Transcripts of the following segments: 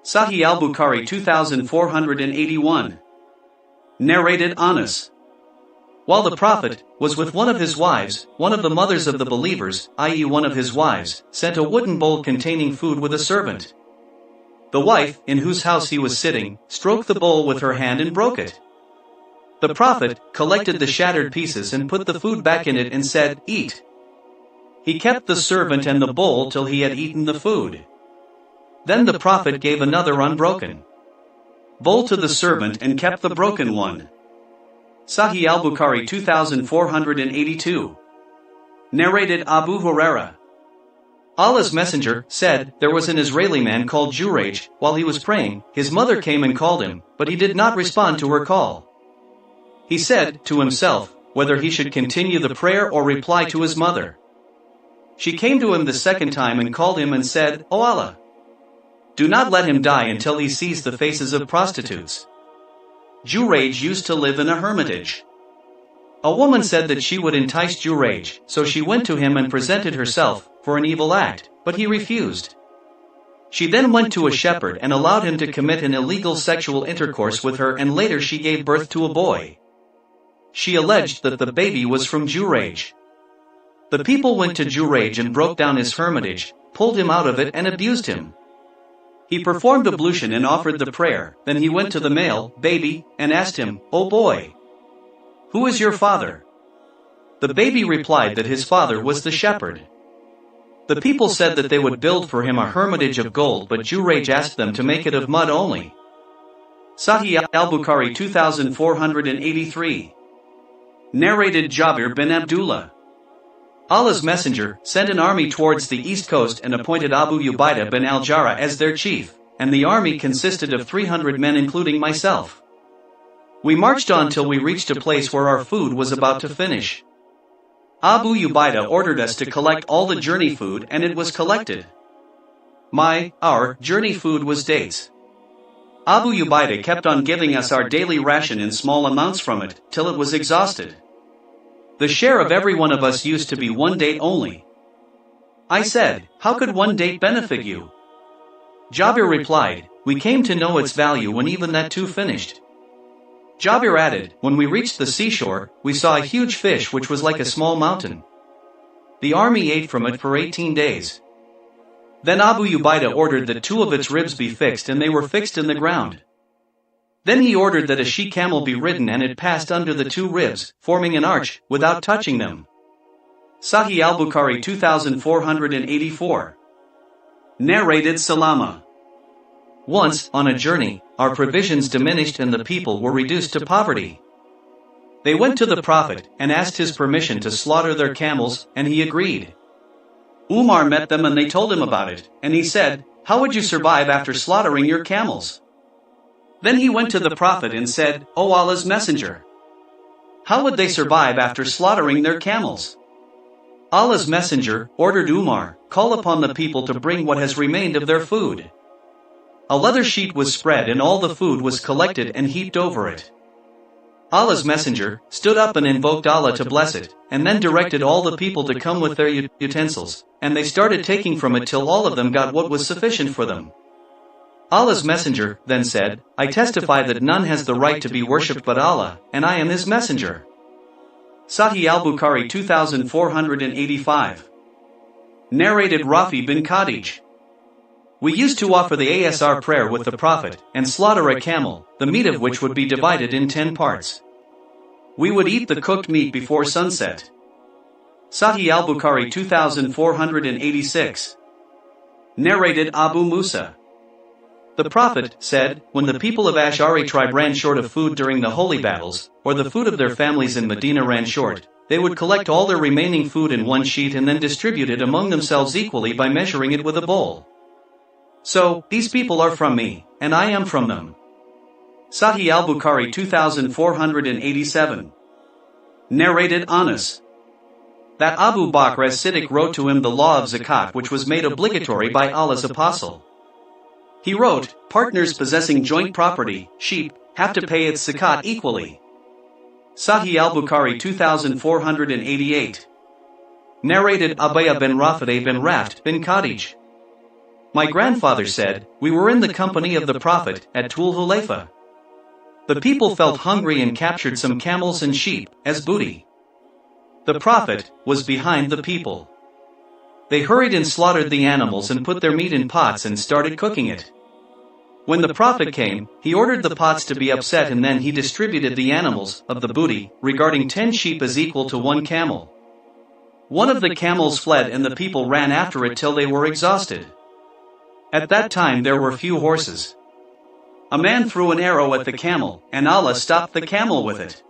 Sahih al-Bukhari 2481. Narrated Anas. While the Prophet was with one of his wives, one of the mothers of the believers, i.e. one of his wives, sent a wooden bowl containing food with a servant. The wife, in whose house he was sitting, stroked the bowl with her hand and broke it. The Prophet collected the shattered pieces and put the food back in it and said, "Eat." He kept the servant and the bowl till he had eaten the food. Then the Prophet gave another unbroken bowl to the servant and kept the broken one. Sahih al-Bukhari 2482. Narrated Abu Huraira. Allah's Messenger said, there was an Israeli man called Jurayj. While he was praying, his mother came and called him, but he did not respond to her call. He said to himself whether he should continue the prayer or reply to his mother. She came to him the second time and called him and said, "O Allah, do not let him die until he sees the faces of prostitutes." Jurayj used to live in a hermitage. A woman said that she would entice Jurayj, so she went to him and presented herself for an evil act, but he refused. She then went to a shepherd and allowed him to commit an illegal sexual intercourse with her, and later she gave birth to a boy. She alleged that the baby was from Jurayj. The people went to Jurayj and broke down his hermitage, pulled him out of it and abused him. He performed ablution and offered the prayer. Then he went to the male baby and asked him, "O boy, who is your father?" The baby replied that his father was the shepherd. The people said that they would build for him a hermitage of gold, but Jurayj asked them to make it of mud only. Sahih al-Bukhari 2483. Narrated Jabir bin Abdullah. Allah's Messenger sent an army towards the east coast and appointed Abu Ubaidah bin al-Jarrah as their chief, and the army consisted of 300 men including myself. We marched on till we reached a place where our food was about to finish. Abu Ubaidah ordered us to collect all the journey food, and it was collected. Our journey food was dates. Abu Ubaidah kept on giving us our daily ration in small amounts from it, till it was exhausted. The share of every one of us used to be one date only. I said, "How could one date benefit you?" Jabir replied, "We came to know its value when even that too finished." Jabir added, "When we reached the seashore, we saw a huge fish which was like a small mountain. The army ate from it for 18 days. Then Abu Ubaidah ordered that 2 of its ribs be fixed, and they were fixed in the ground. Then he ordered that a she-camel be ridden, and it passed under the 2 ribs, forming an arch, without touching them." Sahih al-Bukhari 2484. Narrated Salama. Once, on a journey, our provisions diminished and the people were reduced to poverty. They went to the Prophet and asked his permission to slaughter their camels, and he agreed. Umar met them and they told him about it, and he said, "How would you survive after slaughtering your camels?" Then he went to the Prophet and said, "O Allah's Messenger, how would they survive after slaughtering their camels?" Allah's Messenger ordered Umar, "Call upon the people to bring what has remained of their food." A leather sheet was spread and all the food was collected and heaped over it. Allah's Messenger stood up and invoked Allah to bless it, and then directed all the people to come with their utensils, and they started taking from it till all of them got what was sufficient for them. Allah's Messenger then said, "I testify that none has the right to be worshipped but Allah, and I am His Messenger." Sahih al-Bukhari 2485. Narrated Rafi bin Khadij. We used to offer the Asr prayer with the Prophet, and slaughter a camel, the meat of which would be divided in 10 parts. We would eat the cooked meat before sunset. Sahih al-Bukhari 2486. Narrated Abu Musa. The Prophet said, when the people of Ash'ari tribe ran short of food during the holy battles, or the food of their families in Medina ran short, they would collect all their remaining food in one sheet and then distribute it among themselves equally by measuring it with a bowl. So, these people are from me, and I am from them. Sahih al-Bukhari 2487. Narrated Anas. That Abu Bakr as-Siddiq wrote to him the law of zakat, which was made obligatory by Allah's apostle. He wrote, partners possessing joint property, sheep, have to pay its zakat equally. Sahih al-Bukhari 2488. Narrated Abaya bin Rafi bin Raft bin Khadij. My grandfather said, we were in the company of the Prophet at Tul Hulayfa. The people felt hungry and captured some camels and sheep as booty. The Prophet was behind the people. They hurried and slaughtered the animals and put their meat in pots and started cooking it. When the Prophet came, he ordered the pots to be upset and then he distributed the animals of the booty, regarding 10 sheep as equal to 1 camel. One of the camels fled and the people ran after it till they were exhausted. At that time there were few horses. A man threw an arrow at the camel, and Allah stopped the camel with it.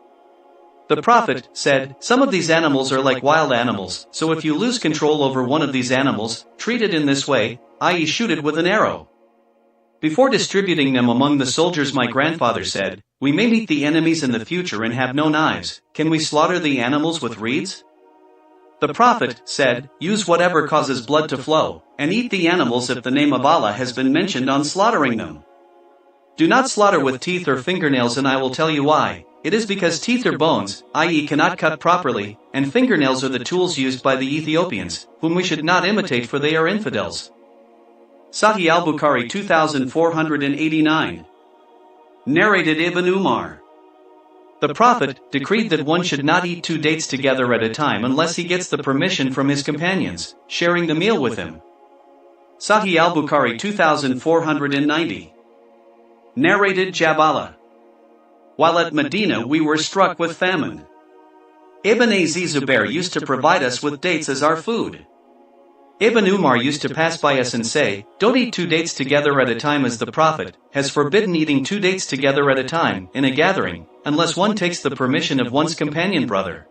The Prophet said, some of these animals are like wild animals, so if you lose control over one of these animals, treat it in this way, i.e. shoot it with an arrow. Before distributing them among the soldiers, my grandfather said, we may meet the enemies in the future and have no knives, can we slaughter the animals with reeds? The Prophet said, use whatever causes blood to flow, and eat the animals if the name of Allah has been mentioned on slaughtering them. Do not slaughter with teeth or fingernails, and I will tell you why. It is because teeth are bones, i.e. cannot cut properly, and fingernails are the tools used by the Ethiopians, whom we should not imitate for they are infidels. Sahih al-Bukhari 2489. Narrated Ibn Umar. The Prophet decreed that one should not eat 2 dates together at a time unless he gets the permission from his companions, sharing the meal with him. Sahih al-Bukhari 2490. Narrated Jabala. While at Medina we were struck with famine. Ibn Zubair used to provide us with dates as our food. Ibn Umar used to pass by us and say, don't eat 2 dates together at a time, as the Prophet has forbidden eating 2 dates together at a time in a gathering, unless one takes the permission of one's companion brother.